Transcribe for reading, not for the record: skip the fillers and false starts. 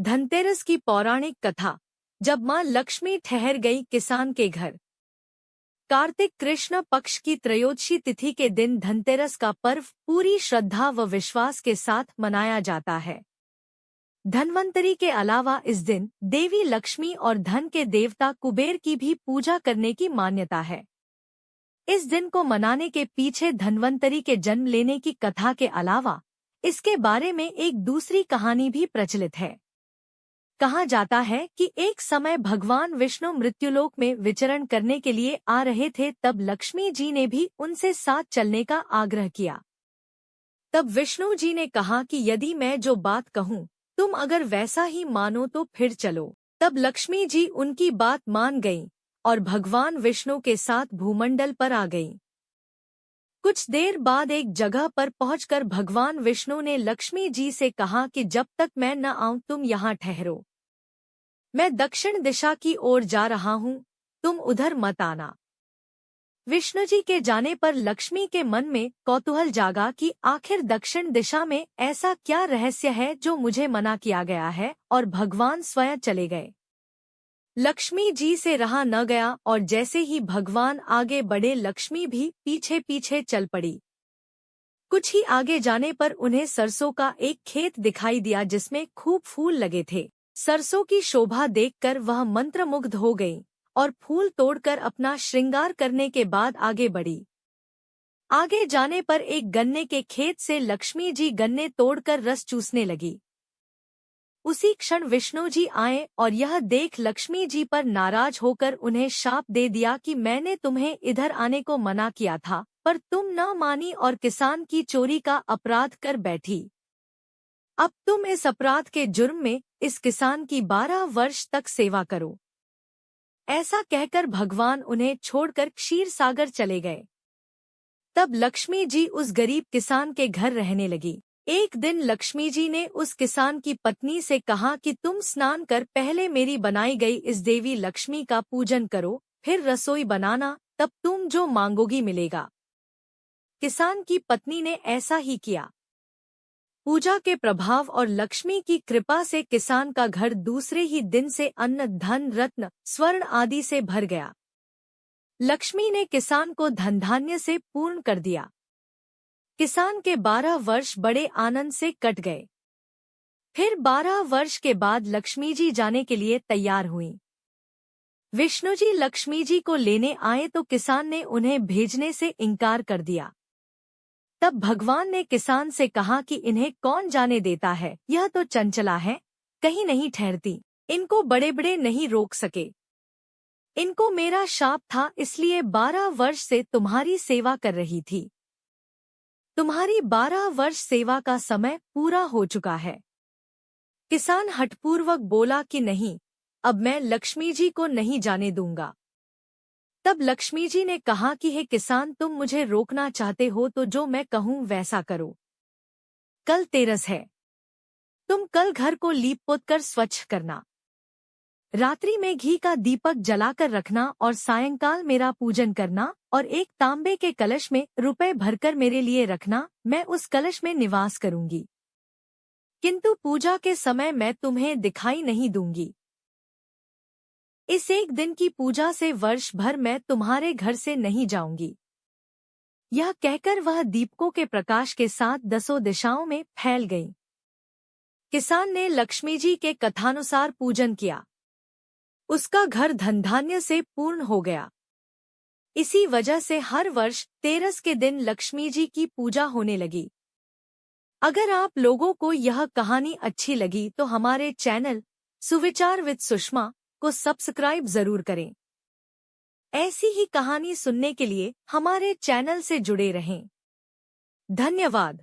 धनतेरस की पौराणिक कथा। जब मां लक्ष्मी ठहर गई किसान के घर। कार्तिक कृष्ण पक्ष की त्रयोदशी तिथि के दिन धनतेरस का पर्व पूरी श्रद्धा व विश्वास के साथ मनाया जाता है। धन्वंतरी के अलावा इस दिन देवी लक्ष्मी और धन के देवता कुबेर की भी पूजा करने की मान्यता है। इस दिन को मनाने के पीछे धन्वंतरी के जन्म लेने की कथा के अलावा इसके बारे में एक दूसरी कहानी भी प्रचलित है। कहा जाता है कि एक समय भगवान विष्णु मृत्युलोक में विचरण करने के लिए आ रहे थे, तब लक्ष्मी जी ने भी उनसे साथ चलने का आग्रह किया। तब विष्णु जी ने कहा कि यदि मैं जो बात कहूँ तुम अगर वैसा ही मानो तो फिर चलो। तब लक्ष्मी जी उनकी बात मान गईं और भगवान विष्णु के साथ भूमंडल पर आ गईं। कुछ देर बाद एक जगह पर पहुंचकर भगवान विष्णु ने लक्ष्मी जी से कहा कि जब तक मैं न आऊं तुम यहाँ ठहरो। मैं दक्षिण दिशा की ओर जा रहा हूँ, तुम उधर मत आना। विष्णु जी के जाने पर लक्ष्मी के मन में कौतूहल जागा कि आखिर दक्षिण दिशा में ऐसा क्या रहस्य है जो मुझे मना किया गया है, और भगवान स्वयं चले गए। लक्ष्मी जी से रहा न गया और जैसे ही भगवान आगे बढ़े लक्ष्मी भी पीछे पीछे चल पड़ी। कुछ ही आगे जाने पर उन्हें सरसों का एक खेत दिखाई दिया जिसमें खूब फूल लगे थे। सरसों की शोभा देखकर वह मंत्रमुग्ध हो गई और फूल तोड़कर अपना श्रृंगार करने के बाद आगे बढ़ी। आगे जाने पर एक गन्ने के खेत से लक्ष्मी जी गन्ने तोड़कर रस चूसने लगी। उसी क्षण विष्णु जी आए और यह देख लक्ष्मी जी पर नाराज होकर उन्हें शाप दे दिया कि मैंने तुम्हें इधर आने को मना किया था, पर तुम न मानी और किसान की चोरी का अपराध कर बैठी। अब तुम इस अपराध के जुर्म में इस किसान की 12 वर्ष तक सेवा करो। ऐसा कहकर भगवान उन्हें छोड़कर क्षीर सागर चले गए। तब लक्ष्मी जी उस गरीब किसान के घर रहने लगी। एक दिन लक्ष्मी जी ने उस किसान की पत्नी से कहा कि तुम स्नान कर पहले मेरी बनाई गई इस देवी लक्ष्मी का पूजन करो, फिर रसोई बनाना, तब तुम जो मांगोगी मिलेगा। किसान की पत्नी ने ऐसा ही किया। पूजा के प्रभाव और लक्ष्मी की कृपा से किसान का घर दूसरे ही दिन से अन्न, धन, रत्न, स्वर्ण आदि से भर गया। लक्ष्मी ने किसान को धन धान्य से पूर्ण कर दिया। किसान के 12 वर्ष बड़े आनंद से कट गए। फिर 12 वर्ष के बाद लक्ष्मी जी जाने के लिए तैयार हुईं। विष्णु जी लक्ष्मी जी को लेने आए तो किसान ने उन्हें भेजने से इनकार कर दिया। तब भगवान ने किसान से कहा कि इन्हें कौन जाने देता है, यह तो चंचला है, कहीं नहीं ठहरती, इनको बड़े बड़े नहीं रोक सके। इनको मेरा शाप था, इसलिए 12 वर्ष से तुम्हारी सेवा कर रही थी। तुम्हारी 12 वर्ष सेवा का समय पूरा हो चुका है। किसान हठपूर्वक बोला कि नहीं, अब मैं लक्ष्मी जी को नहीं जाने दूंगा। तब लक्ष्मी जी ने कहा कि हे किसान, तुम मुझे रोकना चाहते हो तो जो मैं कहूँ वैसा करो। कल तेरस है, तुम कल घर को लीप पोत कर स्वच्छ करना। रात्रि में घी का दीपक जलाकर रखना और सायंकाल मेरा पूजन करना और एक तांबे के कलश में रुपए भरकर मेरे लिए रखना। मैं उस कलश में निवास करूंगी, किंतु पूजा के समय मैं तुम्हें दिखाई नहीं दूंगी। इस एक दिन की पूजा से वर्ष भर मैं तुम्हारे घर से नहीं जाऊंगी। यह कहकर वह दीपकों के प्रकाश के साथ 10 दिशाओं में फैल गई। किसान ने लक्ष्मी जी के कथानुसार पूजन किया। उसका घर धन धान्य से पूर्ण हो गया। इसी वजह से हर वर्ष तेरस के दिन लक्ष्मी जी की पूजा होने लगी। अगर आप लोगों को यह कहानी अच्छी लगी तो हमारे चैनल सुविचार विद सुषमा को सब्सक्राइब जरूर करें। ऐसी ही कहानी सुनने के लिए हमारे चैनल से जुड़े रहें। धन्यवाद।